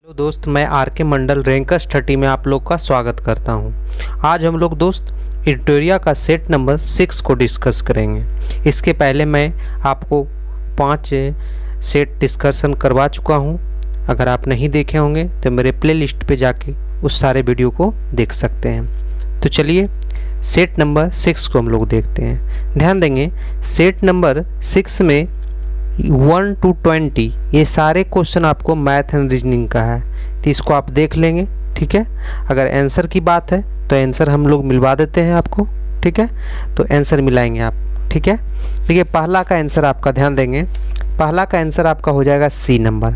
Hello दोस्त, मैं are के मंडल रैंक स्टडी में आप लोग का स्वागत करता हूं। आज हम लोग दोस्त एडिटोरिया का सेट नंबर 6 को डिस्कस करेंगे। इसके पहले मैं आपको 5 सेट डिस्कशन करवा चुका हूं। अगर आप नहीं देखे होंगे तो मेरे प्लेलिस्ट पे जाके उस सारे वीडियो को देख सकते हैं। तो चलिए सेट नंबर 6 को हम लोग देखते हैं। ध्यान देंगे, सेट नंबर 6 में 1 to 20 ये सारे क्वेश्चन आपको मैथ एंड रीजनिंग का है, तो इसको आप देख लेंगे। ठीक है, अगर आंसर की बात है तो आंसर हम लोग मिलवा देते हैं आपको। ठीक है, तो आंसर मिलाएंगे आप। ठीक है, देखिए पहला का आंसर आपका, ध्यान देंगे, पहला का आंसर आपका हो जाएगा सी नंबर।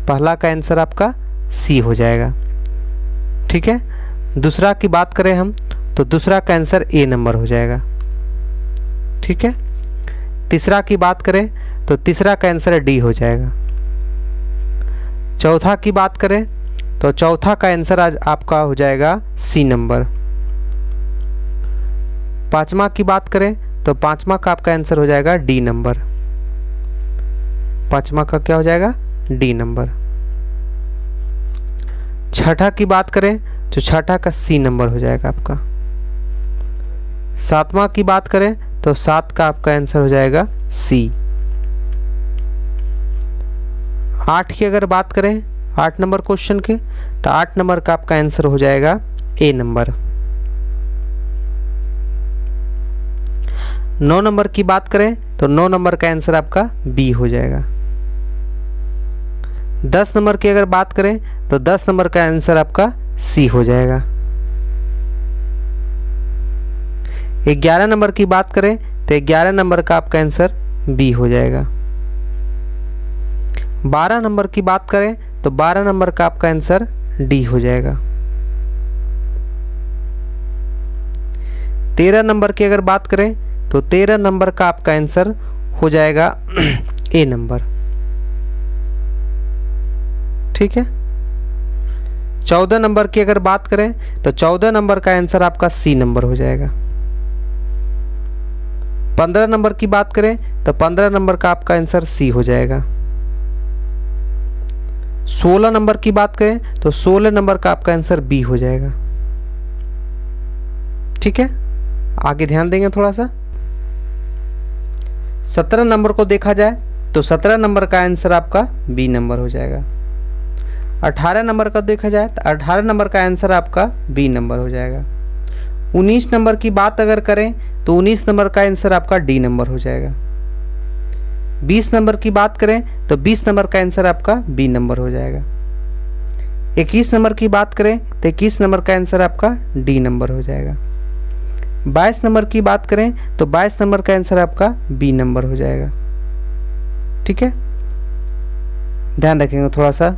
पहला का आंसर आपका सी हो जाएगा। ठीक है, दूसरा की बात करें हम तो दूसरा का आंसर ए नंबर हो जाएगा। ठीक है, तीसरा की बात करें तो तीसरा का आंसर डी हो जाएगा। चौथा की बात करें तो चौथा का आंसर आज आपका हो जाएगा सी नंबर। पांचवा की बात करें तो पांचवा का आपका आंसर हो जाएगा डी नंबर। पांचवा का क्या हो जाएगा? D number. छठा की बात करें तो छठा का सी नंबर हो जाएगा आपका। सातवां की बात करें तो 7 का आपका आंसर हो जाएगा सी। 8 की अगर बात करें 8 नंबर क्वेश्चन के तो 8 नंबर का आपका आंसर हो जाएगा ए नंबर। 9 नंबर की बात करें तो 9 नंबर का आंसर आपका बी हो जाएगा। 10 नंबर की अगर बात करें तो 10 नंबर का आंसर आपका सी हो जाएगा। 11 नंबर की बात करें तो 11 नंबर का आपका आंसर बी हो जाएगा। 12 नंबर की बात करें तो 12 नंबर का आपका आंसर डी हो जाएगा। 13 नंबर की अगर बात करें तो 13 नंबर का आपका आंसर हो जाएगा ए नंबर। ठीक है, 14 नंबर की अगर बात करें तो 14 नंबर का आंसर आपका सी नंबर हो जाएगा। 15 नंबर की बात करें तो 15 नंबर का आपका आंसर सी हो जाएगा। 16 नंबर की बात करें तो 16 नंबर का आपका आंसर बी हो जाएगा। ठीक है, आगे ध्यान देंगे थोड़ा सा। 17 नंबर को देखा जाए तो 17 नंबर का आंसर आपका बी नंबर हो जाएगा। 18 नंबर का देखा जाए तो 18 नंबर का आंसर आपका बी नंबर हो जाएगा। 19 नंबर की बात अगर करें तो 19 नंबर का आंसर आपका डी नंबर हो जाएगा। 20 नंबर की बात करें तो 20 नंबर का आंसर आपका बी नंबर हो जाएगा। 21 नंबर की बात करें तो 21 नंबर का आंसर आपका डी नंबर हो जाएगा। 22 नंबर की बात करें तो 22 नंबर का आंसर आपका बी नंबर हो जाएगा। ठीक है, ध्यान रखेंगे थोड़ा सा,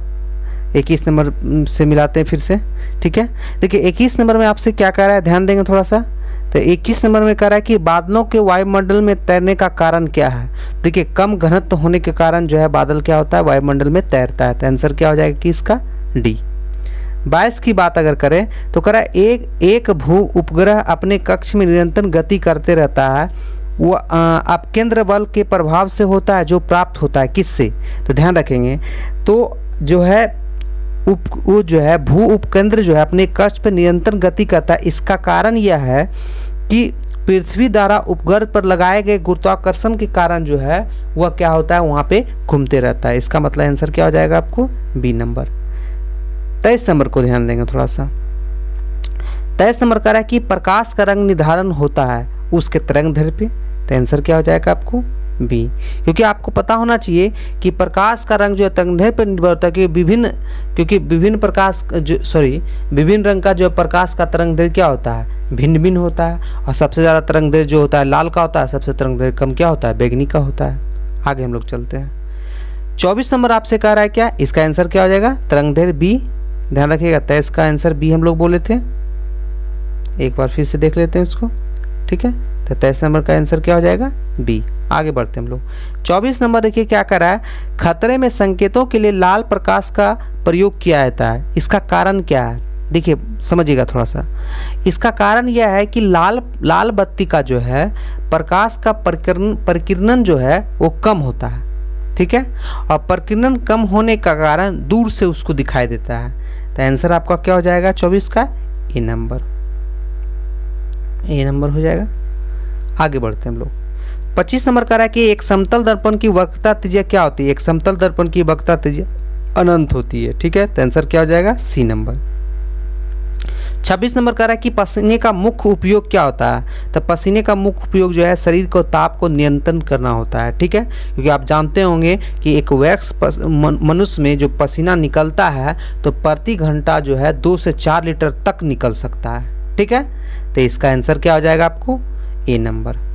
21 नंबर से मिलाते हैं फिर से। ठीक है, देखिए 21 नंबर में आपसे क्या कह रहा है, ध्यान देंगे थोड़ा सा। तो 21 नंबर में कह रहा है कि बादलों के वायुमंडल में तैरने का कारण क्या है। देखिए कम घनत्व होने के कारण जो है बादल क्या होता है, वायुमंडल में तैरता है। तो आंसर क्या हो जाएगा कि इसका डी। 22 की बात अगर करें तो कह रहा है एक भू उपग्रह अपने कक्ष में निरंतर गति करते रहता है। वो आप केंद्र बल के प्रभाव से होता है जो प्राप्त होता है किससे। तो ध्यान रखेंगे, तो जो है वो जो है भू उपकेंद्र जो है अपने कक्ष पर निरंतर गति करता है। इसका कारण यह है कि पृथ्वी द्वारा उपग्रह पर लगाए गए गुरुत्वाकर्षण के कारण जो है वह क्या होता है, वहाँ पे घूमते रहता है। इसका मतलब आंसर क्या हो जाएगा आपको बी नंबर। 23 नंबर को ध्यान देंगे थोड़ा सा। 23 नंबर कह रहा है कि प्रकाश का रंग निर्धारण होता है उसके तरंग दैर्घ्य पे। तो आंसर क्या हो जाएगा आपको बी, क्योंकि आपको पता होना चाहिए कि प्रकाश का रंग जो है तरंग दैर्घ्य पर निर्भर होता है कि विभिन्न प्रकाश जो विभिन्न रंग का जो प्रकाश का तरंग दैर्घ्य क्या होता है, भिन्न भिन्न होता है। और सबसे ज़्यादा तरंग दैर्घ्य जो होता है लाल का होता है, सबसे तरंग दैर्घ्य कम क्या होता है, बैगनी का होता है। आगे हम लोग चलते हैं। 24 नंबर आपसे कह रहा है क्या, इसका आंसर क्या हो जाएगा, तरंग दैर्घ्य बी। ध्यान रखिएगा, 23 का आंसर बी हम लोग बोले थे। एक बार फिर से देख लेते हैं इसको। ठीक है, तो 23 नंबर का आंसर क्या हो जाएगा बी। आगे बढ़ते हम लोग। 24 नंबर देखिए क्या कर रहा है, खतरे में संकेतों के लिए लाल प्रकाश का प्रयोग किया जाता है। इसका कारण क्या है, देखिए समझिएगा थोड़ा सा। इसका कारण यह है कि लाल बत्ती का जो है प्रकाश का परिकिरण जो है वो कम होता है। ठीक है, और प्रकीर्णन कम होने का कारण दूर से उसको दिखाई देता है। तो आंसर आपका क्या हो जाएगा 24 का ए नंबर हो जाएगा। आगे बढ़ते हैं हम लोग। 25 नंबर कह रहा है कि एक समतल दर्पण की वक्रता त्रिज्या क्या होती है? एक समतल दर्पण की वक्रता त्रिज्या अनंत होती है। ठीक है, तो आंसर क्या हो जाएगा सी नंबर। 26 नंबर कह रहा है कि पसीने का मुख्य उपयोग क्या होता है? तो पसीने का मुख्य उपयोग जो है शरीर को ताप को नियंत्रण करना होता है। ठीक है, क्योंकि आप जानते होंगे कि एक वयस्क मनुष्य में जो पसीना निकलता है तो प्रति घंटा जो है 2 से 4 लीटर तक निकल सकता है। ठीक है, तो इसका आंसर क्या हो जाएगा आपको ए नंबर।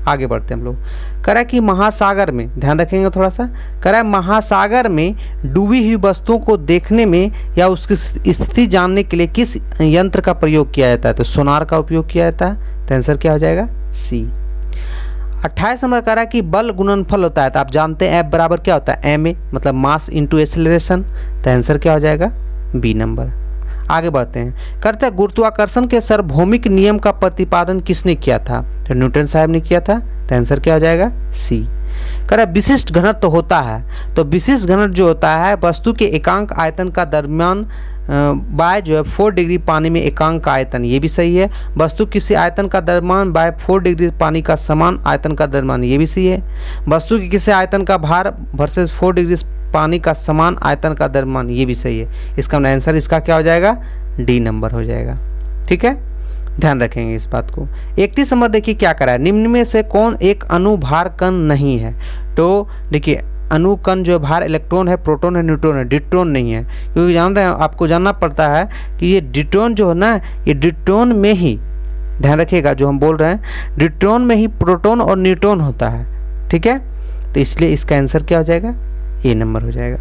आगे बढ़ते हैं हम लोग। कह रहा है कि महासागर में, ध्यान रखेंगे थोड़ा सा, कह रहा है महासागर में डूबी हुई वस्तुओं को देखने में या उसकी स्थिति जानने के लिए किस यंत्र का प्रयोग किया जाता है? तो सोनार का उपयोग किया जाता है। तो आंसर क्या हो जाएगा सी। 28 नंबर कह रहा है कि बल गुणनफल होता है। तो आप जानते हैं F बराबर क्या होता है ma, मतलब मास इंटू एक्सेलरेशन। तो आंसर क्या हो जाएगा बी नंबर। आगे बढ़ते हैं। करते हैं गुरुत्वाकर्षण के सार्वभौमिक नियम का प्रतिपादन किसने किया था? तो न्यूटन साहब ने किया था। तो आंसर क्या हो जाएगा सी। कह रहा है विशिष्ट घनत्व होता है। तो विशिष्ट घनत्व जो होता है वस्तु के एकांक आयतन का दरमियान बाय जो है 4 डिग्री पानी में एकांक आयतन, ये भी सही है। वस्तु किसी आयतन का द्रव्यमान बाय 4 डिग्री पानी का समान आयतन का द्रव्यमान, ये भी सही है। वस्तु के किसी आयतन का भार वर्सेस 4 डिग्री पानी का समान आयतन का द्रव्यमान, ये भी सही है। इसका आंसर इसका क्या हो जाएगा डी नंबर हो जाएगा। ठीक है, ध्यान रखेंगे इस बात को। 31 नंबर देखिए क्या करा है, निम्न में से कौन एक अनुभार कण नहीं है? तो देखिए अनुकण जो भार इलेक्ट्रॉन है, प्रोटॉन है, न्यूट्रॉन है, ड्यूट्रॉन नहीं है। क्योंकि जान रहे हैं, आपको जानना पड़ता है कि ये ड्यूट्रॉन जो है ना, ये ड्यूट्रॉन में ही, ध्यान रखिएगा जो हम बोल रहे हैं, ड्यूट्रॉन में ही प्रोटॉन और न्यूट्रॉन होता है। ठीक है, तो इसलिए इसका आंसर क्या हो जाएगा ए नंबर हो जाएगा।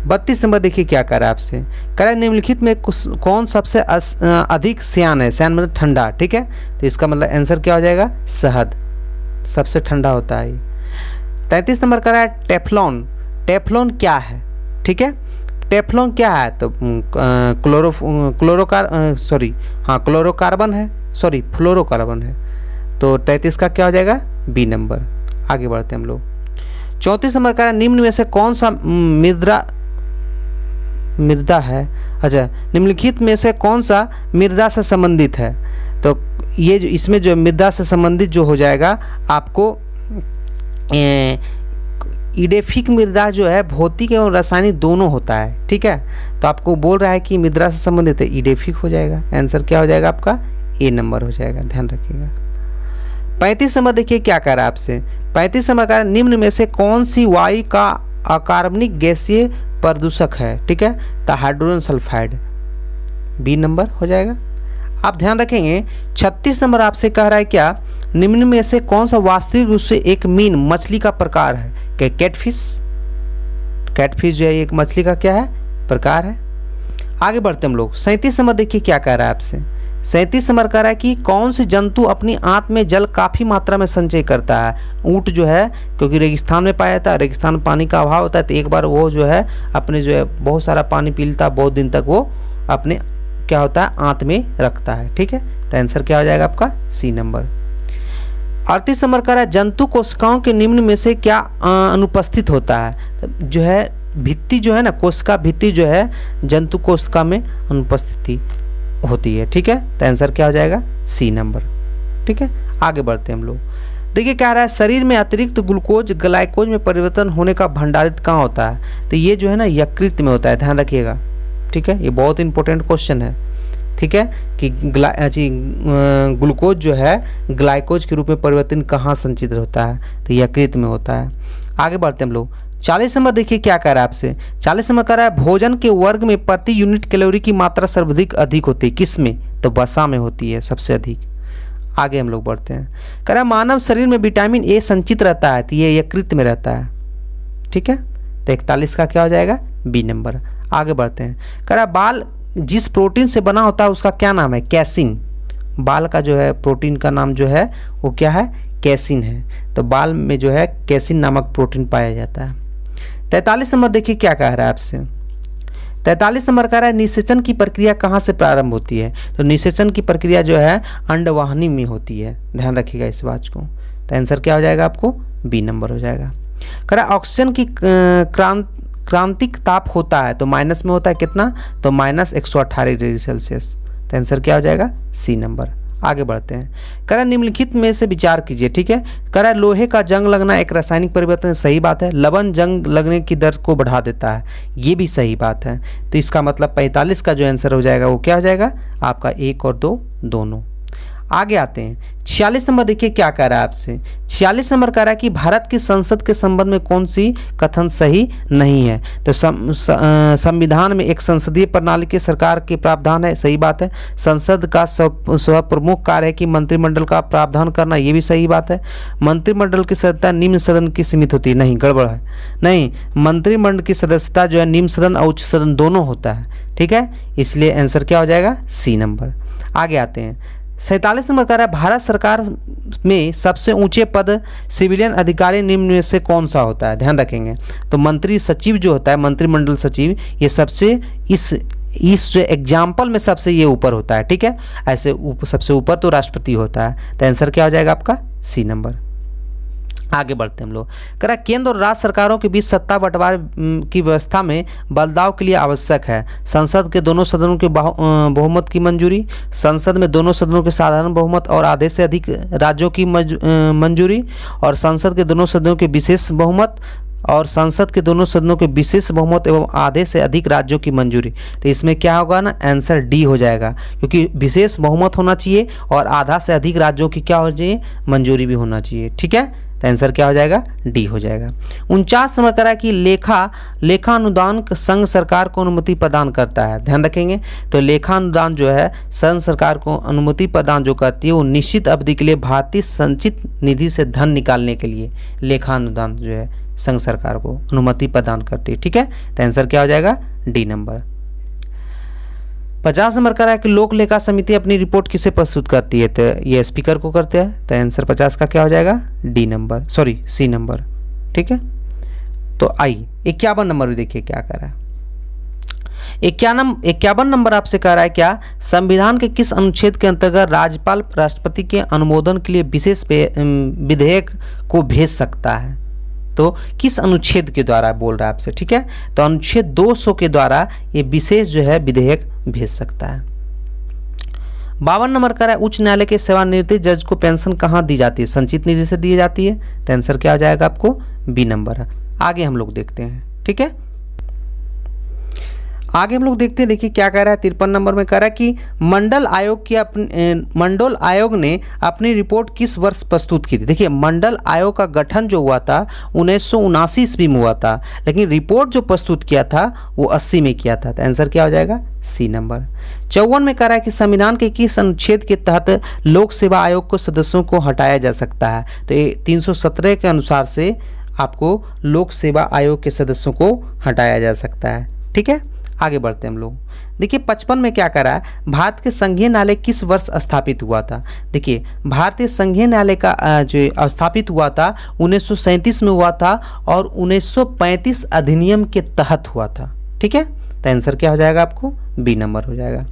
32 नंबर देखिए क्या कर रहा है आपसे, कह रहा है निम्नलिखित में कौन सबसे अधिक श्यान है? श्यान मतलब ठंडा। ठीक है, तो इसका मतलब आंसर क्या हो जाएगा शहद सबसे ठंडा होता है। 33 नंबर कह रहा है टेफ्लॉन। टेफ्लॉन क्या है? ठीक है, टेफ्लॉन क्या है? तो क्लोरोकार्बन है, सॉरी फ्लोरोकार्बन है। तो 33 का क्या हो जाएगा बी नंबर। आगे बढ़ते हैं हम लोग। 34 नंबर का निम्न में से कौन सा मृदा है? अच्छा, निम्नलिखित में से कौन सा मृदा से संबंधित है? तो ये जो इसमें जो मृदा से संबंधित जो हो जाएगा आपको इडेफिक मृदा जो है भौतिक एवं रासायनिक दोनों होता है। ठीक है, तो आपको बोल रहा है कि मृदा से संबंधित है, इडेफिक हो जाएगा। आंसर क्या हो जाएगा आपका ए नंबर हो जाएगा, ध्यान रखिएगा। 35 नंबर देखिए क्या कह रहा है आपसे, 35 नंबर का निम्न में से कौन सी वायु का अकार्बनिक गैसीय प्रदूषक है? ठीक है, तो हाइड्रोजन सल्फाइड, बी नंबर हो जाएगा। आप ध्यान रखेंगे 36 नंबर आपसे कह रहा है क्या, निम्न में से कौन सा वास्तविक रूप से एक मीन मछली का प्रकार है? क्या कैटफिश? कैटफिश जो है एक मछली का क्या है प्रकार है। आगे बढ़ते हम लोग। 37 नंबर देखिए क्या कह रहा है आपसे, 37 नंबर कह रहा है कि कौन से जंतु अपनी आंत में जल काफी मात्रा में संचय करता है? ऊंट जो है, क्योंकि रेगिस्तान में पाया जाता है, रेगिस्तान में पानी का अभाव होता है, तो एक बार वो जो है अपने जो है बहुत सारा पानी पी लेता है, बहुत दिन तक वो अपने क्या होता है आंत में रखता है। ठीक है, तो आंसर क्या हो जाएगा आपका सी नंबर। 38 नंबर कह रहा है जंतु कोशिकाओं के निम्न में से क्या अनुपस्थित होता है? तो जो है भित्ति जो है ना, कोशिका भित्ति जो है जंतु कोशिका में अनुपस्थिति होती है। ठीक है, तो आंसर क्या हो जाएगा सी नंबर। ठीक है, आगे बढ़ते हैं हम लोग। देखिए क्या रहा है, शरीर में अतिरिक्त ग्लूकोज ग्लाइकोज में परिवर्तन होने का भंडारित कहाँ होता है? तो ये जो है ना यकृत में होता है, ध्यान रखिएगा। ठीक है, ये बहुत इंपॉर्टेंट क्वेश्चन है। ठीक है, कि ग्लूकोज जो है ग्लाइकोज के रूप में परिवर्तन कहाँ संचित होता है? तो यकृत में होता है। आगे बढ़ते हैं हम लोग। 40 नंबर देखिए क्या कह रहा है आपसे, 40 नंबर कह रहा है भोजन के वर्ग में प्रति यूनिट कैलोरी की मात्रा सर्वाधिक अधिक होती है, किस में? तो वसा में होती है सबसे अधिक। आगे हम लोग बढ़ते हैं। कह रहा है मानव शरीर में विटामिन ए संचित रहता है, तो ये यकृत में रहता है। ठीक है, तो 41 का क्या हो जाएगा बी नंबर। आगे बढ़ते हैं। कह रहा है बाल जिस प्रोटीन से बना होता है उसका क्या नाम है? कैसिन। बाल का जो है प्रोटीन का नाम जो है वो क्या है? कैसिन है। तो बाल में जो है कैसिन नामक प्रोटीन पाया जाता है। 43 नंबर देखिए क्या कह रहा है आपसे, 43 नंबर कह रहा है निषेचन की प्रक्रिया कहाँ से प्रारंभ होती है? तो निषेचन की प्रक्रिया जो है अंडवाहिनी में होती है, ध्यान रखिएगा इस बात को। तो आंसर क्या हो जाएगा आपको बी नंबर हो जाएगा। कह रहा ऑक्सीजन की क्रांतिक ताप होता है तो माइनस में होता है कितना, तो -118 डिग्री सेल्सियस। तो आंसर क्या हो जाएगा, सी नंबर। आगे बढ़ते हैं। कह रहा निम्नलिखित में से विचार कीजिए, ठीक है। कह रहा लोहे का जंग लगना एक रासायनिक परिवर्तन है, सही बात है। लवण जंग लगने की दर को बढ़ा देता है, ये भी सही बात है। तो इसका मतलब 45 का जो आंसर हो जाएगा वो क्या हो जाएगा आपका 1 और 2 दोनों। आगे आते हैं 46 नंबर, देखिए क्या कह रहा है आपसे। 46 नंबर कह रहा है कि भारत की संसद के संबंध में कौन सी कथन सही नहीं है। तो संविधान में एक संसदीय प्रणाली के सरकार के प्रावधान है, सही बात है। संसद का प्रमुख कार्य है कि मंत्रिमंडल का प्रावधान करना, ये भी सही बात है। मंत्रिमंडल की सदस्यता निम्न सदन की सीमित होती है, नहीं गड़बड़ है, नहीं, मंत्रिमंडल की सदस्यता जो है निम्न सदन और उच्च सदन दोनों होता है, ठीक है। इसलिए आंसर क्या हो जाएगा, सी नंबर। आगे आते हैं 47 नंबर कह रहा है भारत सरकार में सबसे ऊंचे पद सिविलियन अधिकारी निम्न में से कौन सा होता है, ध्यान रखेंगे। तो मंत्री सचिव जो होता है, मंत्रिमंडल सचिव, ये सबसे इस जो एग्जाम्पल में सबसे ये ऊपर होता है, ठीक है। ऐसे सबसे ऊपर तो राष्ट्रपति होता है। तो आंसर क्या हो जाएगा आपका, सी नंबर। आगे बढ़ते हैं हम लोग। कह रहा केंद्र और राज्य सरकारों के बीच सत्ता बंटवारे की व्यवस्था में बदलाव के लिए आवश्यक है संसद के दोनों सदनों के बहुमत की मंजूरी, संसद में दोनों सदनों के साधारण बहुमत और आधे से अधिक राज्यों की मंजूरी, और संसद के दोनों सदनों के विशेष बहुमत, और संसद के दोनों सदनों के विशेष बहुमत एवं आधे से अधिक राज्यों की मंजूरी। तो इसमें क्या होगा ना, आंसर डी हो जाएगा, क्योंकि विशेष बहुमत होना चाहिए और आधा से अधिक राज्यों की क्या हो चाहिए, मंजूरी भी होना चाहिए, ठीक है। तो आंसर क्या हो जाएगा, डी हो जाएगा। 49 नंबर करा कि लेखा अनुदान संघ सरकार को अनुमति प्रदान करता है, ध्यान रखेंगे। तो लेखा अनुदान जो है संघ सरकार को अनुमति प्रदान जो करती है वो निश्चित अवधि के लिए भारतीय संचित निधि से धन निकालने के लिए लेखा अनुदान जो है संघ सरकार को अनुमति प्रदान करती है, ठीक है। तो आंसर क्या हो जाएगा, डी नंबर। 50 नंबर कह रहा है कि लोक लेखा समिति अपनी रिपोर्ट किसे प्रस्तुत करती है, तो ये स्पीकर को करते हैं। तो आंसर 50 का क्या हो जाएगा, D number, sorry C number, ठीक है। तो आई 51 नंबर भी देखिए क्या कह रहा है। 51 नंबर आपसे कह रहा है क्या, संविधान के किस अनुच्छेद के अंतर्गत राज्यपाल राष्ट्रपति के अनुमोदन के लिए विशेष विधेयक को भेज सकता है। तो किस अनुच्छेद के द्वारा बोल रहा है आपसे, ठीक है। तो अनुच्छेद 200 के द्वारा ये विशेष जो है विधेयक भेज सकता है। 52 नंबर कह रहा है उच्च न्यायालय के सेवानिवृत्त जज को पेंशन कहाँ दी जाती है, संचित निधि से दी जाती है। तो आंसर क्या हो जाएगा आपको, बी नंबर। आगे हम लोग देखते हैं, ठीक है। आगे हम लोग देखते हैं, देखिए क्या कह रहा है। 53 नंबर में कह रहा है कि मंडल आयोग ने अपनी रिपोर्ट किस वर्ष प्रस्तुत की थी। देखिए मंडल आयोग का गठन जो हुआ था 1979 ईस्वी में हुआ था, लेकिन रिपोर्ट जो प्रस्तुत किया था वो 80 में किया था। तो आंसर क्या हो जाएगा, सी नंबर। 54 में कह रहा है कि संविधान के किस अनुच्छेद के तहत लोक सेवा आयोग को सदस्यों को हटाया जा सकता है। तो ये 317 के अनुसार से आपको लोक सेवा आयोग के सदस्यों को हटाया जा सकता है, ठीक है। आगे बढ़ते हैं हम लोग। देखिए 55 में क्या कह रहा है, भारत के संघीय न्यायालय किस वर्ष स्थापित हुआ था। देखिए भारतीय संघीय न्यायालय का जो स्थापित हुआ था 1937 में हुआ था और 1935 अधिनियम के तहत हुआ था, ठीक है। तो आंसर क्या हो जाएगा आपको, बी नंबर हो जाएगा।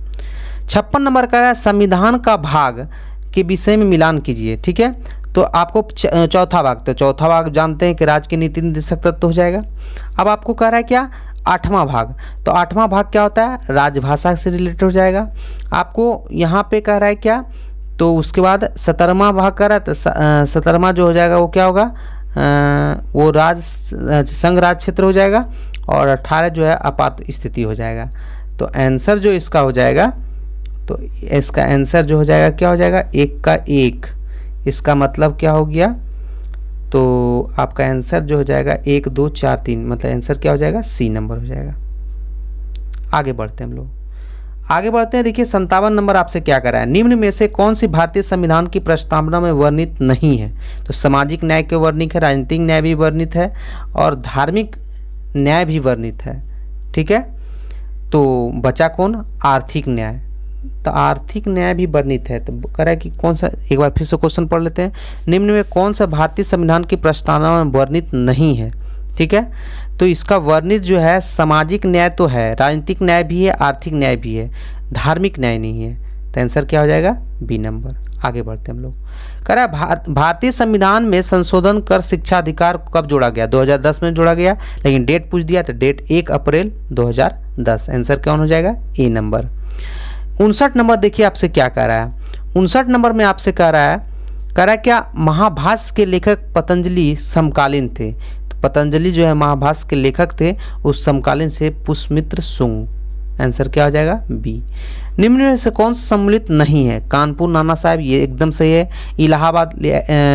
56 नंबर कह रहा है संविधान का भाग के विषय में मिलान कीजिए, ठीक है। तो आपको चौथा भाग, तो चौथा भाग जानते हैं कि राज्य के नीति निर्देशक तत्व हो जाएगा। अब आपको कह रहा है क्या, 8वां भाग। तो 8वां भाग क्या होता है, राजभाषा से रिलेटेड हो जाएगा। आपको यहाँ पे कह रहा है क्या, तो उसके बाद 17वां भाग कह रहा है। तो 17वां जो हो जाएगा वो क्या होगा, वो संघ राज क्षेत्र हो जाएगा, और 18 जो है आपात स्थिति हो जाएगा। तो आंसर जो इसका हो जाएगा, तो इसका आंसर जो हो जाएगा क्या हो जाएगा, 1 का 1। इसका मतलब क्या हो गया, तो आपका आंसर जो हो जाएगा 1 2 4 3, मतलब आंसर क्या हो जाएगा, सी नंबर हो जाएगा। आगे बढ़ते हैं हम लोग, आगे बढ़ते हैं। देखिए 57 नंबर आपसे क्या कर रहा है, निम्न में से कौन सी भारतीय संविधान की प्रस्तावना में वर्णित नहीं है। तो सामाजिक न्याय के वर्णित है, राजनीतिक न्याय भी वर्णित है, और धार्मिक न्याय भी वर्णित है, ठीक है। तो बचा कौन, आर्थिक न्याय। तो आर्थिक न्याय भी वर्णित है। तो कह रहा है कि कौन सा, एक बार फिर से क्वेश्चन पढ़ लेते हैं। निम्न में कौन सा भारतीय संविधान की प्रस्तावना में वर्णित नहीं है, ठीक है। तो इसका वर्णित जो है सामाजिक न्याय तो है, राजनीतिक न्याय भी है, आर्थिक न्याय भी है, धार्मिक न्याय नहीं है। तो आंसर क्या हो जाएगा, बी नंबर। आगे बढ़ते हैं हम लोग। कह रहा है भारतीय संविधान में संशोधन कर शिक्षा अधिकार को कब जोड़ा गया? 2010 में जोड़ा गया, लेकिन डेट पूछ दिया तो डेट 1 अप्रैल 2010। आंसर कौन हो जाएगा? ए नंबर। 59 नंबर देखिए आपसे क्या कह रहा है। 59 नंबर में आपसे कह रहा है क्या महाभाष्य के लेखक पतंजलि समकालीन थे? तो पतंजलि जो है महाभाष्य के लेखक थे, उस समकालीन से पुष्यमित्र सुंग। आंसर क्या हो जाएगा? बी। निम्न में से कौन सा सम्मिलित नहीं है? कानपुर नाना साहब, ये एकदम सही है। इलाहाबाद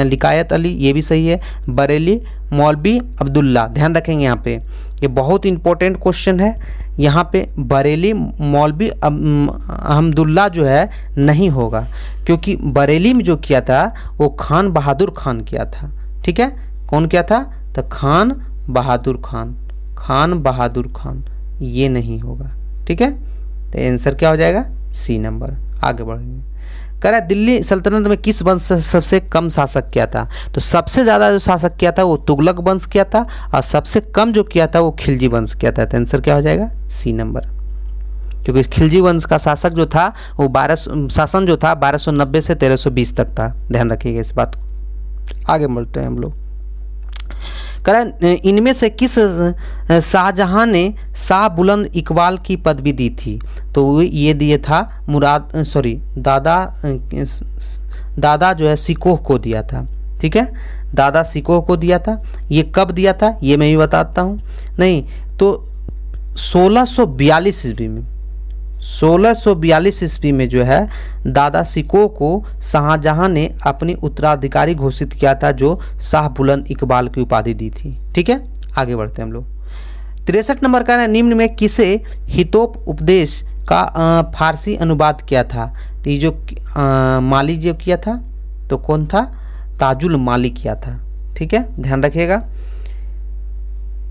लिकायत अली, ये भी सही है। बरेली मौलवी अब्दुल्ला, ध्यान रखेंगे यहाँ पे, ये बहुत इंपॉर्टेंट क्वेश्चन है। यहाँ पे बरेली मौलवी अहमदुल्ला जो है नहीं होगा, क्योंकि बरेली में जो किया था वो खान बहादुर खान किया था। ठीक है, कौन किया था? तो खान बहादुर खान, ये नहीं होगा। ठीक है, तो आंसर क्या हो जाएगा? C number. आगे बढ़ेंगे। कह रहा है दिल्ली सल्तनत में किस वंश सबसे कम शासक किया था? तो सबसे ज़्यादा जो शासक किया था वो तुगलक वंश किया था, और सबसे कम जो किया था वो खिलजी वंश किया था। तो आंसर क्या हो जाएगा? C number. क्योंकि खिलजी वंश का शासक जो था वो 1290 से 1320 तक था। ध्यान रखिएगा इस बात को। आगे बढ़ते हैं हम लोग। कह रहा है इनमें से किस शाहजहां ने शाह बुलंद इकबाल की पदवी दी थी? तो ये दिए था दादा जो है सिकोह को दिया था। ठीक है, दादा सिकोह को दिया था। ये कब दिया था ये मैं भी बताता हूँ। नहीं तो 1642 ईस्वी में, 1642 ईस्वी में जो है दादा सिकोह को शाहजहां ने अपनी उत्तराधिकारी घोषित किया था, जो शाह बुलंद इकबाल की उपाधि दी थी। ठीक है, आगे बढ़ते हैं हम लोग। 63 नंबर का निम्न में किसे हितोप उपदेश का फारसी अनुवाद किया था? तो ये जो माली जो किया था तो कौन था? ताजुल माली किया था। ठीक है, ध्यान रखिएगा।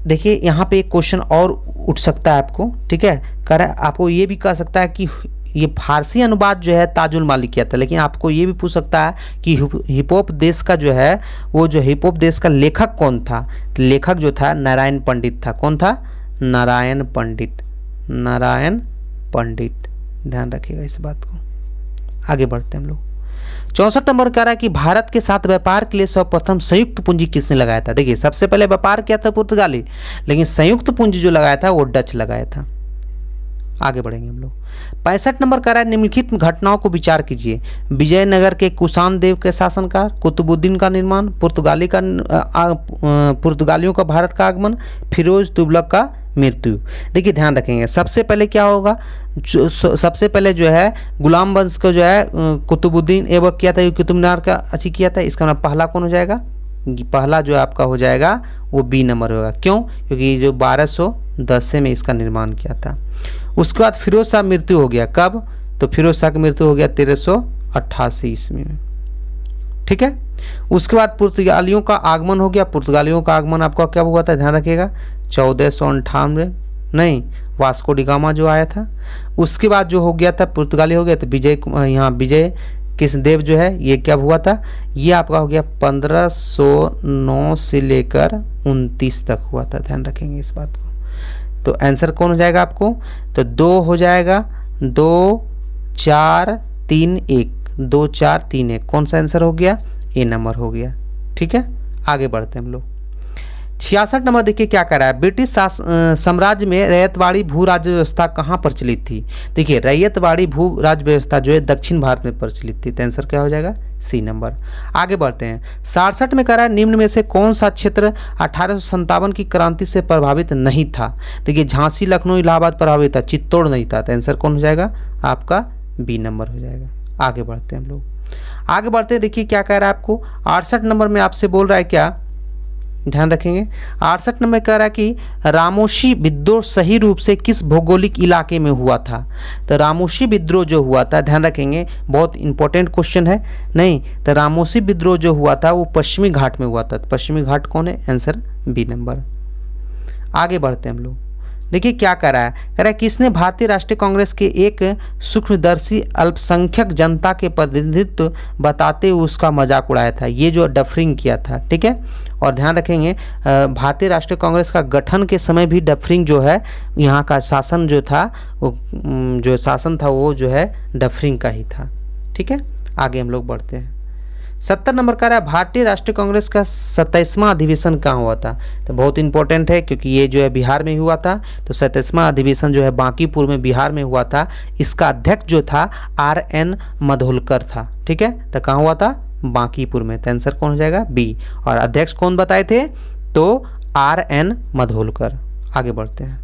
देखिए यहाँ पे एक क्वेश्चन और उठ सकता है आपको। ठीक है, कह रहा है आपको ये भी कह सकता है कि ये फारसी अनुवाद जो है ताजुल माली किया था, लेकिन आपको ये भी पूछ सकता है कि हिपोप देश का जो है वो जो हिपोप देश का लेखक कौन था? तो लेखक जो था नारायण पंडित था। कौन था? नारायण पंडित। ध्यान रखिएगा इस बात को। आगे बढ़ते हैं हम लोग। 64 नंबर कह रहा है कि भारत के साथ व्यापार के लिए सर्वप्रथम संयुक्त पूंजी किसने लगाया था? देखिए सबसे पहले व्यापार किया था पुर्तगाली, लेकिन संयुक्त पूंजी जो लगाया था वो डच लगाया था। आगे बढ़ेंगे हम लोग। 65 नंबर कह रहा है निम्नलिखित घटनाओं को विचार कीजिए। विजयनगर के कुषाण देव के शासनकाल, कुतुबुद्दीन का निर्माण, पुर्तगालियों का भारत का आगमन, फिरोज तुगलक का मृत्यु। देखिए ध्यान रखेंगे, सबसे पहले क्या होगा? सबसे पहले जो है गुलाम वंश को जो है कुतुबुद्दीन ऐबक किया था, कुतुब मीनार का अच्छी किया था। इसका मतलब पहला कौन हो जाएगा? पहला जो आपका हो जाएगा वो बी नंबर होगा। क्यों? क्योंकि जो 1210 में इसका निर्माण किया था। उसके बाद फिरोज शाह मृत्यु हो गया। कब? तो फिरोज शाह की मृत्यु हो गया 1388 ईस्वी में। ठीक है, उसके बाद पुर्तगालियों का आगमन हो गया। पुर्तगालियों का आगमन आपका क्या हुआ था? ध्यान रखिएगा 1498 नहीं, वास्को डी गामा जो आया था। उसके बाद जो हो गया था पुर्तगाली हो गया, तो विजय कृष्णदेव जो है ये क्या हुआ था? ये आपका हो गया 1509 से लेकर 29 तक हुआ था। ध्यान रखेंगे इस बात को। तो आंसर कौन हो जाएगा आपको? तो 2 हो जाएगा, 2 4 3 1, 2 4 3 1। कौन सा आंसर हो गया? ए नंबर हो गया। ठीक है, आगे बढ़ते हैं हम लोग। 66 नंबर देखिए क्या कर रहा है। ब्रिटिश साम्राज्य में रैयतवाड़ी भू राज्य व्यवस्था कहाँ प्रचलित थी? देखिए रैयतवाड़ी भू राज्य व्यवस्था जो है दक्षिण भारत में प्रचलित थी। तो आंसर क्या हो जाएगा? C number. आगे बढ़ते हैं। 67 में कह रहा है निम्न में से कौन सा क्षेत्र 1857 की क्रांति से प्रभावित नहीं था? देखिए झांसी, लखनऊ, इलाहाबाद प्रभावित था, चित्तौड़ नहीं था। तो आंसर कौन हो जाएगा? आपका बी नंबर हो जाएगा। आगे बढ़ते हैं हम लोग। आगे बढ़ते हैं, देखिए क्या कह रहा है आपको। 68 नंबर में आपसे बोल रहा है क्या? ध्यान रखेंगे। 68 नंबर कह रहा है कि रामोशी विद्रोह सही रूप से किस भौगोलिक इलाके में हुआ था? तो रामोशी विद्रोह जो हुआ था, ध्यान रखेंगे बहुत इंपॉर्टेंट क्वेश्चन है। नहीं तो रामोशी विद्रोह जो हुआ था वो पश्चिमी घाट में हुआ था। तो पश्चिमी घाट कौन है? Answer B number. आगे बढ़ते हैं हम लोग। देखिए क्या कह रहा है। कह रहा है किसने भारतीय राष्ट्रीय कांग्रेस के एक सूक्ष्मदर्शी अल्पसंख्यक जनता के प्रतिनिधित्व बताते हुए उसका मजाक उड़ाया था? ये जो डफरिंग किया था। ठीक है, और ध्यान रखेंगे भारतीय राष्ट्रीय कांग्रेस का गठन के समय भी डफरिंग जो है यहाँ का शासन जो था वो जो शासन था वो जो है डफरिंग का ही था। ठीक है, आगे हम लोग बढ़ते हैं। 70 नंबर का रहा है भारतीय राष्ट्रीय कांग्रेस का 27वां अधिवेशन कहाँ हुआ था। तो बहुत इंपॉर्टेंट है क्योंकि ये जो है बिहार में हुआ था। तो 27वां अधिवेशन जो है बांकीपुर में बिहार में हुआ था। इसका अध्यक्ष जो था RN मधोलकर था। ठीक है, तो कहाँ हुआ था, बांकीपुर में। तो आंसर कौन हो जाएगा, बी। और अध्यक्ष कौन बताए थे, तो RN मधोलकर। आगे बढ़ते हैं।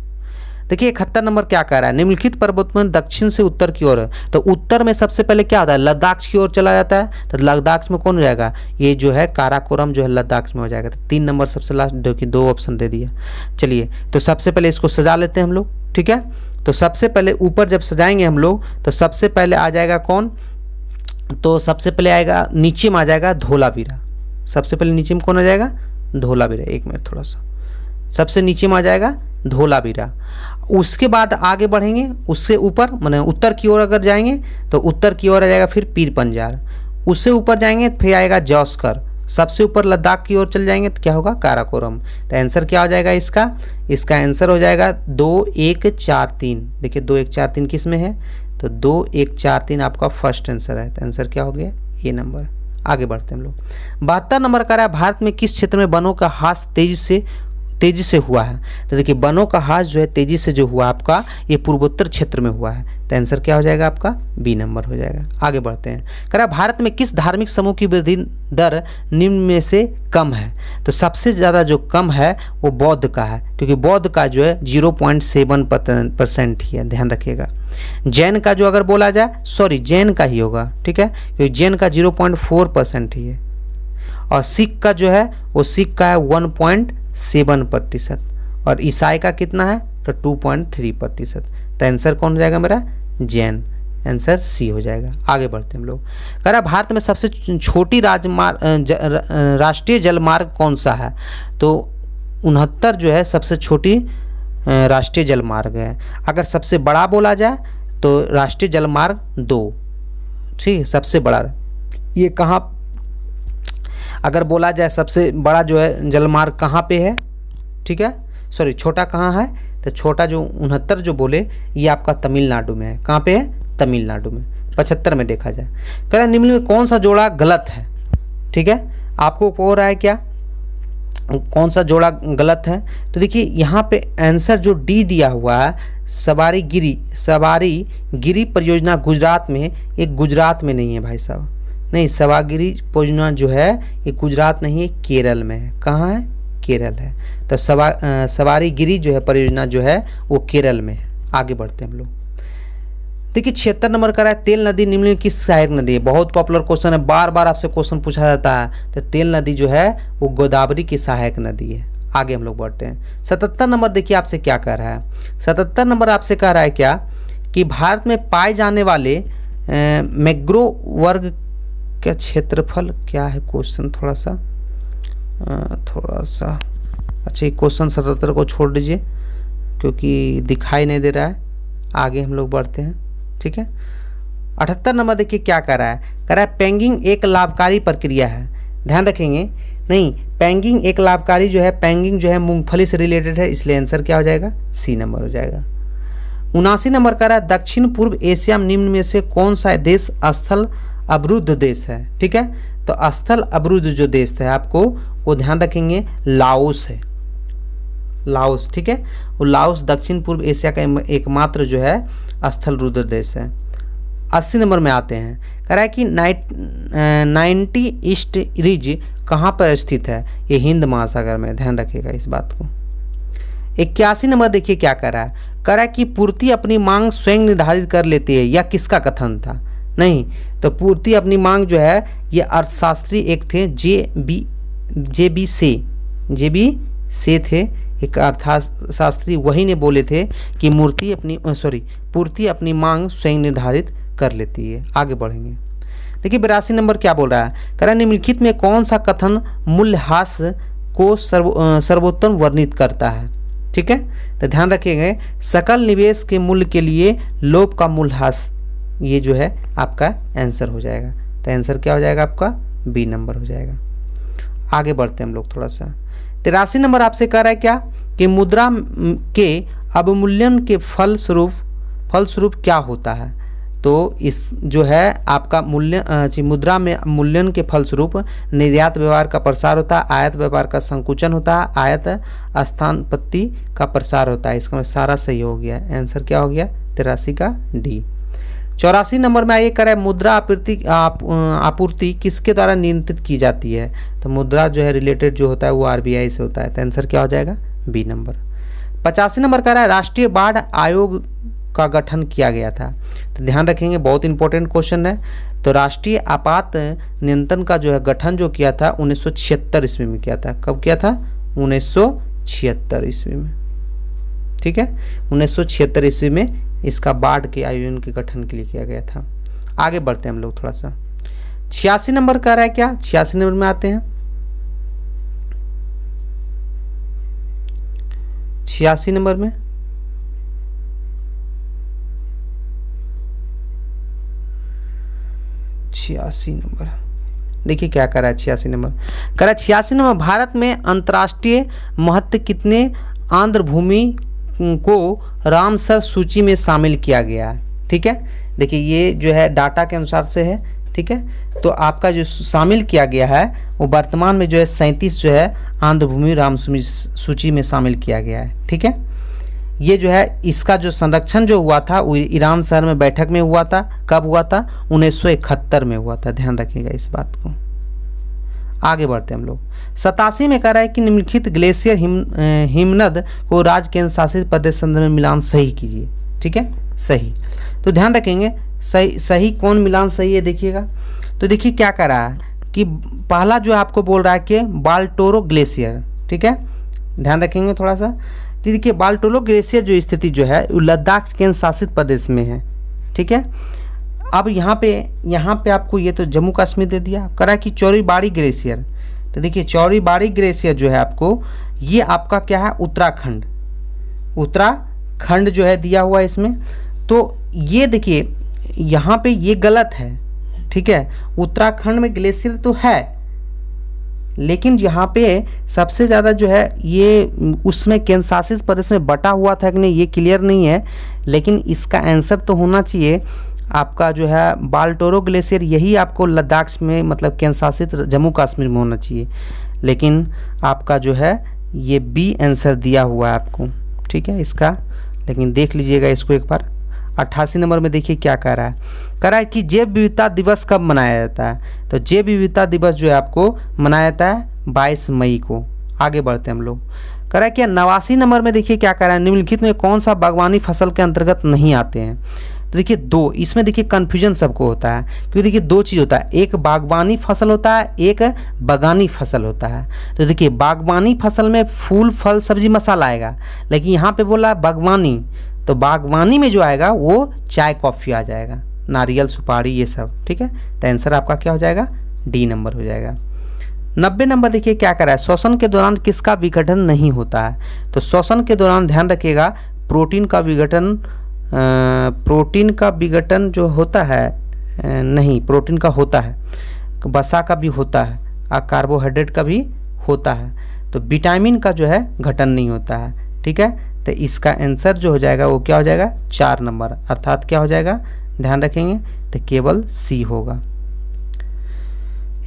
देखिए 71 नंबर क्या कह रहा है, निम्नलिखित पर्वत में दक्षिण से उत्तर की ओर, तो उत्तर में सबसे पहले क्या होता है, लद्दाख की ओर चला जाता है। तो लद्दाख में कौन हो जाएगा, ये जो है काराकोरम जो है लद्दाख में हो जाएगा। तो 3 नंबर सबसे लास्ट, देखिए 2 ऑप्शन दे दिया। चलिए तो सबसे पहले इसको सजा लेते हैं हम लोग। ठीक है, तो सबसे पहले ऊपर जब सजाएंगे हम लोग तो सबसे पहले आ जाएगा कौन, तो सबसे पहले आएगा नीचे में आ जाएगा धोलावीरा। सबसे पहले नीचे में कौन आ जाएगा, धोलावीरा। एक मिनट थोड़ा सा, सबसे नीचे में आ जाएगा धोलावीरा। उसके बाद आगे बढ़ेंगे, उससे ऊपर माने उत्तर की ओर अगर जाएंगे तो उत्तर की ओर आ जाएगा फिर पीर पंजार। उससे ऊपर जाएंगे फिर आएगा जौस्कर। सबसे ऊपर लद्दाख की ओर चल जाएंगे तो क्या होगा, काराकोरम। तो आंसर क्या हो जाएगा इसका, इसका आंसर हो जाएगा 2, 1, 4, 3। देखिए 2, 1, 4, 3 किस में है, तो 2, 1, 4, 3 आपका फर्स्ट आंसर है। तो आंसर क्या हो गया, ये नंबर। आगे बढ़ते हैं हम लोग। 72 नंबर का रहा है भारत में किस क्षेत्र में वनों का ह्रास तेजी से हुआ है। तो देखिए वनों का ह्रास जो है तेजी से जो हुआ आपका, ये पूर्वोत्तर क्षेत्र में हुआ है। तो आंसर क्या हो जाएगा आपका, बी नंबर हो जाएगा। आगे बढ़ते हैं। कह रहा है भारत में किस धार्मिक समूह की वृद्धि दर निम्न में से कम है। तो सबसे ज़्यादा जो कम है वो बौद्ध का है, क्योंकि बौद्ध का जो है 0.7% ही है, ध्यान रखिएगा। जैन का जो अगर बोला जाए, सॉरी जैन का ही होगा, ठीक है, क्योंकि जैन का 0.4% ही है। और सिख का जो है वो सिख का है 1.7%। और ईसाई का कितना है, तो 2.3%। तो आंसर कौन हो जाएगा मेरा, जैन। आंसर सी हो जाएगा। आगे बढ़ते हैं हम लोग। कह रहा भारत में सबसे छोटी राष्ट्रीय जलमार्ग कौन सा है। तो 69 जो है सबसे छोटी राष्ट्रीय जलमार्ग है। अगर सबसे बड़ा बोला जाए तो राष्ट्रीय जलमार्ग 2, ठीक है, सबसे बड़ा। ये कहाँ, अगर बोला जाए सबसे बड़ा जो है जलमार्ग कहाँ पे है, ठीक है, सॉरी छोटा कहाँ है, तो छोटा जो 69 जो बोले ये आपका तमिलनाडु में है। कहाँ पे है, तमिलनाडु में। 75 में देखा जाए। कह रहा निम्न में कौन सा जोड़ा गलत है। ठीक है, आपको हो रहा है क्या, कौन सा जोड़ा गलत है। तो देखिए यहाँ पे आंसर जो डी दिया हुआ है, सवारी गिरी परियोजना गुजरात में, एक गुजरात में नहीं है भाई साहब, नहीं, सवागिरी परियोजना जो है ये गुजरात नहीं है, केरल में है। कहाँ है, केरल है। तो सवारी गिरी जो है परियोजना जो है वो केरल में है। आगे बढ़ते हैं हम लोग। देखिए 76 नंबर का है तेल नदी निम्न में किस सहायक नदी है। बहुत पॉपुलर क्वेश्चन है, बार बार आपसे क्वेश्चन पूछा जाता है। तो तेल नदी जो है वो गोदावरी की सहायक नदी है। आगे हम लोग बढ़ते हैं। 77 नंबर देखिए आपसे क्या कह रहा है। 77 नंबर आपसे कह रहा है क्या, कि भारत में पाए जाने वाले मैंग्रोव वर्ग का क्षेत्रफल क्या है। क्वेश्चन थोड़ा सा अच्छा, ये क्वेश्चन 77 को छोड़ दीजिए क्योंकि दिखाई नहीं दे रहा है। आगे हम लोग बढ़ते हैं, ठीक है। 78 नंबर देखिए क्या कह रहा है। कह रहा है पैंगिंग एक लाभकारी प्रक्रिया है। ध्यान रखेंगे, नहीं, पैंगिंग एक लाभकारी जो है, पैंगिंग जो है मूंगफली से रिलेटेड है, इसलिए आंसर क्या हो जाएगा, सी नंबर हो जाएगा। 79 नंबर कह रहा है दक्षिण पूर्व एशिया निम्न में से कौन सा देश स्थल अवरुद्ध देश है। ठीक है, तो स्थल अवरुद्ध जो देश है आपको वो ध्यान रखेंगे, लाओस है, लाओस। ठीक है, वो लाओस दक्षिण पूर्व एशिया का एकमात्र जो है स्थल रुद्र देश है। 80 नंबर में आते हैं। कह रहा है कि 90 ईस्ट रिज कहाँ पर स्थित है। ये हिंद महासागर में, ध्यान रखिएगा इस बात को। 81 नंबर देखिए क्या कह रहा है। कह रहा है कि पूर्ति अपनी मांग स्वयं निर्धारित कर लेती है, यह किसका कथन था। नहीं, तो पूर्ति अपनी मांग जो है ये अर्थशास्त्री एक थे, जे बी से थे, एक अर्थशास्त्री, वही ने बोले थे कि पूर्ति अपनी मांग स्वयं निर्धारित कर लेती है। आगे बढ़ेंगे। देखिए 82 नंबर क्या बोल रहा है। कह रहा है निम्नलिखित में कौन सा कथन मूल्यह्रास को सर्वोत्तम वर्णित करता है। ठीक है, तो ध्यान रखिएगा, सकल निवेश के मूल्य के लिए लोभ का मूल्यह्रास, ये जो है आपका आंसर हो जाएगा। तो आंसर क्या हो जाएगा आपका, बी नंबर हो जाएगा। आगे बढ़ते हैं हम लोग थोड़ा सा। 83 नंबर आपसे कह रहा है क्या, कि मुद्रा के अवमूल्यन के फलस्वरूप क्या होता है। तो इस जो है आपका मुद्रा में मूल्यन के फलस्वरूप निर्यात व्यवहार का प्रसार होता है, आयात व्यापार का संकुचन होता है, आयात स्थानपत्ति का प्रसार होता है। इसका सारा सही हो गया। आंसर क्या हो गया? 83 का डी। 84 नंबर में आइए करें मुद्रा आपूर्ति किसके द्वारा नियंत्रित की जाती है? तो मुद्रा जो है रिलेटेड जो होता है वो आरबीआई से होता है। तो आंसर क्या हो जाएगा? B number. 85 नंबर कह रहा है राष्ट्रीय बाढ़ आयोग का गठन किया गया था। तो ध्यान रखेंगे, बहुत इंपॉर्टेंट क्वेश्चन है। तो राष्ट्रीय आपात नियंत्रण का जो है गठन जो किया था 1976 ईस्वी में किया था। कब किया था? 1976 ईस्वी में। ठीक है, 1976 ईस्वी में इसका बाढ़ के आयोजन के गठन के लिए किया गया था। आगे बढ़ते हैं हम लोग थोड़ा सा। 86 नंबर कह रहा है क्या? 86 नंबर में आते हैं। 86 नंबर में देखिए क्या कर रहा है। 86 नंबर कह रहा है 86 नंबर भारत में अंतर्राष्ट्रीय महत्व कितने आंध्र भूमि को रामसर सूची में शामिल किया गया है। ठीक है, देखिए ये जो है डाटा के अनुसार से है। ठीक है, तो आपका जो शामिल किया गया है वो वर्तमान में जो है 37 जो है आंध्र भूमि रामसर सूची में शामिल किया गया है। ठीक है, ये जो है इसका जो संरक्षण जो हुआ था वो ईरान शहर में बैठक में हुआ था। कब हुआ था? 1971 में हुआ था। ध्यान रखिएगा इस बात को। आगे बढ़ते हैं हम लोग। 87 में कह रहा है कि निम्नलिखित ग्लेशियर हिमनद को राज्य केंद्र शासित प्रदेश संदर्भ में मिलान सही कीजिए। ठीक है, सही। तो ध्यान रखेंगे सही कौन मिलान सही है देखिएगा। तो देखिए क्या कह रहा है कि पहला जो आपको बोल रहा है कि बाल्टोरो ग्लेशियर। ठीक है, ध्यान रखेंगे थोड़ा सा। देखिए बाल्टोरो ग्लेशियर जो स्थिति जो है वो लद्दाख केंद्र शासित प्रदेश में है। ठीक है, अब यहाँ पे आपको ये तो जम्मू कश्मीर दे दिया। कह रहा है कि चौरीबाड़ी ग्लेशियर। तो देखिए चौरीबाड़ी ग्लेशियर जो है आपको ये आपका क्या है? उत्तराखंड जो है दिया हुआ है इसमें। तो ये देखिए यहाँ पे ये गलत है। ठीक है, उत्तराखंड में ग्लेशियर तो है लेकिन यहाँ पे सबसे ज़्यादा जो है ये उसमें केंद्र शासित प्रदेश में बटा हुआ था कि नहीं ये क्लियर नहीं है। लेकिन इसका आंसर तो होना चाहिए आपका जो है बाल्टोरो ग्लेशियर, यही आपको लद्दाख में मतलब केंद्र शासित जम्मू कश्मीर में होना चाहिए। लेकिन आपका जो है ये बी आंसर दिया हुआ है आपको। ठीक है इसका, लेकिन देख लीजिएगा इसको एक बार। 88 नंबर में देखिए क्या कह रहा है कि जैव विविधता दिवस कब मनाया जाता है? तो जैव विविधता दिवस जो है आपको मनाया जाता है 22 मई को। आगे बढ़ते हैं हम लोग। कह रहा है कि 89 नंबर में देखिए क्या कह रहा है, निम्नलिखित में कौन सा बागवानी फसल के अंतर्गत नहीं आते हैं? तो देखिए दो, इसमें देखिए कन्फ्यूजन सबको होता है क्योंकि देखिए दो चीज़ होता है, एक बागवानी फसल होता है, एक बागानी फसल होता है। तो देखिए बागवानी फसल में फूल फल सब्जी मसाला आएगा, लेकिन यहाँ पे बोला बागवानी, तो बागवानी में जो आएगा वो चाय कॉफ़ी आ जाएगा, नारियल सुपारी ये सब। ठीक है, तो आंसर आपका क्या हो जाएगा? डी नंबर हो जाएगा। 90 नंबर देखिए क्या कर रहा है, श्वसन के दौरान किसका विघटन नहीं होता है? तो श्वसन के दौरान ध्यान रखिएगा प्रोटीन का विघटन जो होता है नहीं, प्रोटीन का होता है, वसा का भी होता है और कार्बोहाइड्रेट का भी होता है। तो विटामिन का जो है घटन नहीं होता है। ठीक है, तो इसका आंसर जो हो जाएगा वो क्या हो जाएगा? 4 नंबर, अर्थात क्या हो जाएगा? ध्यान रखेंगे तो केवल सी होगा।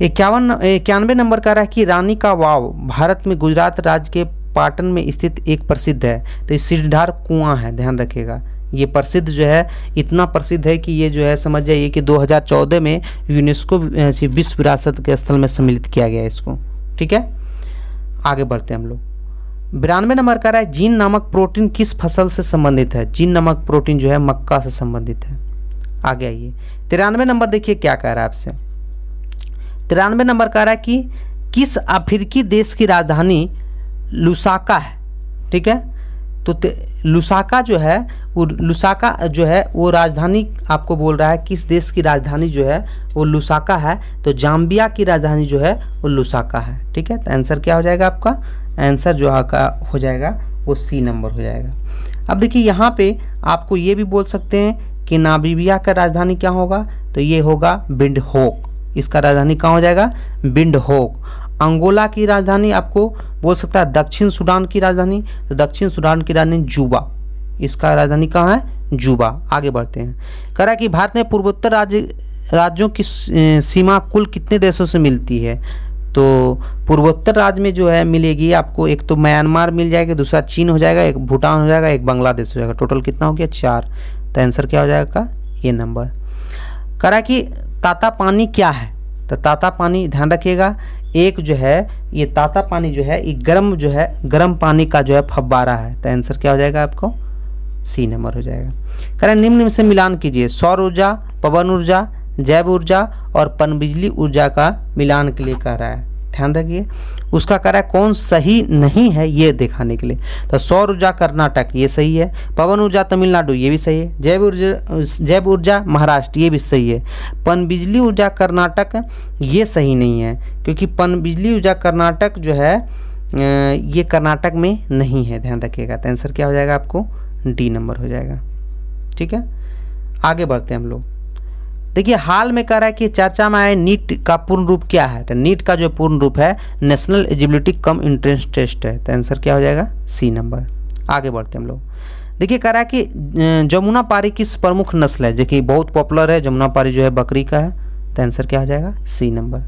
91 नंबर का रहा है कि रानी का वाव भारत में गुजरात राज्य के पाटन में स्थित एक प्रसिद्ध है। तो ये सिरदार कुआं है, ध्यान रखिएगा। ये प्रसिद्ध जो है इतना प्रसिद्ध है कि ये जो है समझ जाइए कि 2014 में यूनेस्को विश्व विरासत के स्थल में सम्मिलित किया गया है इसको। ठीक है, आगे बढ़ते हैं हम लोग। 92 नंबर का रहा है जीन नामक प्रोटीन किस फसल से संबंधित है? जीन नामक प्रोटीन जो है मक्का से संबंधित है। आगे आइए 93 नंबर देखिए क्या कह रहा है आपसे। 93 नंबर कह रहा है कि किस अफ्रीकी देश की राजधानी लुसाका है? ठीक है, तो लुसाका जो है वो राजधानी आपको बोल रहा है किस देश की राजधानी जो है वो लुसाका है। तो जाम्बिया की राजधानी जो है वो लुसाका है। ठीक है, तो आंसर क्या हो जाएगा आपका? आंसर जो आपका हो जाएगा वो सी नंबर हो जाएगा। अब देखिए यहाँ पे आपको ये भी बोल सकते हैं कि नामीबिया का राजधानी क्या होगा? तो ये होगा विंडहोक। इसका राजधानी कहाँ हो जाएगा? विंडहोक। अंगोला की राजधानी आपको बोल सकता है दक्षिण सूडान की राजधानी, तो दक्षिण सूडान की राजधानी जुबा। इसका राजधानी कहाँ है? जुबा। आगे बढ़ते हैं। कह रहा है कि भारत में पूर्वोत्तर राज्यों की सीमा कुल कितने देशों से मिलती है? तो पूर्वोत्तर राज्य में जो है मिलेगी आपको, एक तो म्यांमार मिल जाएगा, दूसरा चीन हो जाएगा, एक भूटान हो जाएगा, एक बांग्लादेश हो जाएगा। टोटल कितना हो गया? 4। तो आंसर क्या हो जाएगा? ये नंबर। कह रहा है कि ताता पानी क्या है? तो ताता पानी ध्यान रखिएगा, एक जो है ये ताता पानी जो है ये गर्म जो है गर्म पानी का जो है फव्वारा है। तो आंसर क्या हो जाएगा आपको? सी नंबर हो जाएगा। कह रहा है निम्न में से मिलान कीजिए। सौर ऊर्जा, पवन ऊर्जा, जैव ऊर्जा और पनबिजली ऊर्जा का मिलान के लिए कह रहा है। ध्यान रखिए, उसका कह रहा है कौन सही नहीं है ये दिखाने के लिए। तो सौर ऊर्जा कर्नाटक ये सही है, पवन ऊर्जा तमिलनाडु ये भी सही है, जैव ऊर्जा महाराष्ट्र ये भी सही है, पनबिजली ऊर्जा कर्नाटक ये सही नहीं है, क्योंकि पनबिजली ऊर्जा कर्नाटक जो है ये कर्नाटक में नहीं है। ध्यान रखिएगा। तो आंसर क्या हो जाएगा आपको? डी नंबर हो जाएगा। ठीक है, आगे बढ़ते हैं हम लोग। देखिए, हाल में कह रहा है कि चर्चा में आए नीट का पूर्ण रूप क्या है? तो नीट का जो पूर्ण रूप है national eligibility cum entrance test है। तो आंसर क्या हो जाएगा? C number. आगे बढ़ते हैं हम लोग। देखिए, कह रहा है कि जमुना पारी किस प्रमुख नस्ल है? देखिए बहुत पॉपुलर है, जमुना पारी जो है बकरी का है। तो आंसर क्या हो जाएगा? C number.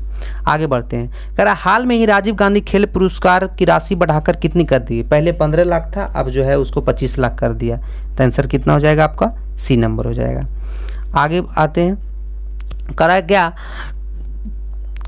आगे बढ़ते हैं। कह रहा है हाल में ही राजीव गांधी खेल पुरस्कार की राशि बढ़ाकर कितनी कर दी? पहले 15 लाख था, अब जो है उसको 25 लाख कर दिया। तो आंसर कितना हो जाएगा आपका? सी नंबर हो जाएगा। आगे आते हैं। करा क्या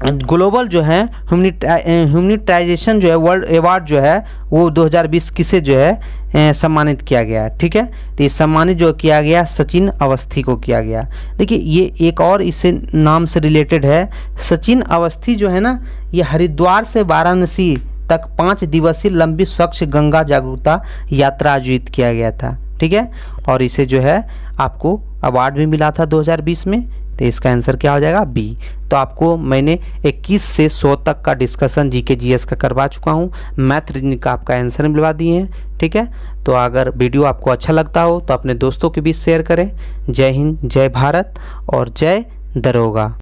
ग्लोबल जो है ह्यूमनिटाइजेशन जो है वर्ल्ड अवार्ड जो है वो 2020 किसे जो है सम्मानित किया गया? ठीक है, तो ये सम्मानित जो किया गया सचिन अवस्थी को किया गया। देखिए, ये एक और इससे नाम से रिलेटेड है। सचिन अवस्थी जो है ना, ये हरिद्वार से वाराणसी तक 5 दिवसीय लंबी स्वच्छ गंगा जागरूकता यात्रा आयोजित किया गया था। ठीक है, और इसे जो है आपको अवार्ड भी मिला था 2020 में। तो इसका आंसर क्या हो जाएगा? बी। तो आपको मैंने 21 से 100 तक का डिस्कशन जीके जीएस का करवा चुका हूँ, मैथ रीजनिंग का आपका आंसर मिलवा दिए हैं। ठीक है, तो अगर वीडियो आपको अच्छा लगता हो तो अपने दोस्तों के बीच शेयर करें। जय हिंद, जय भारत और जय दरोगा।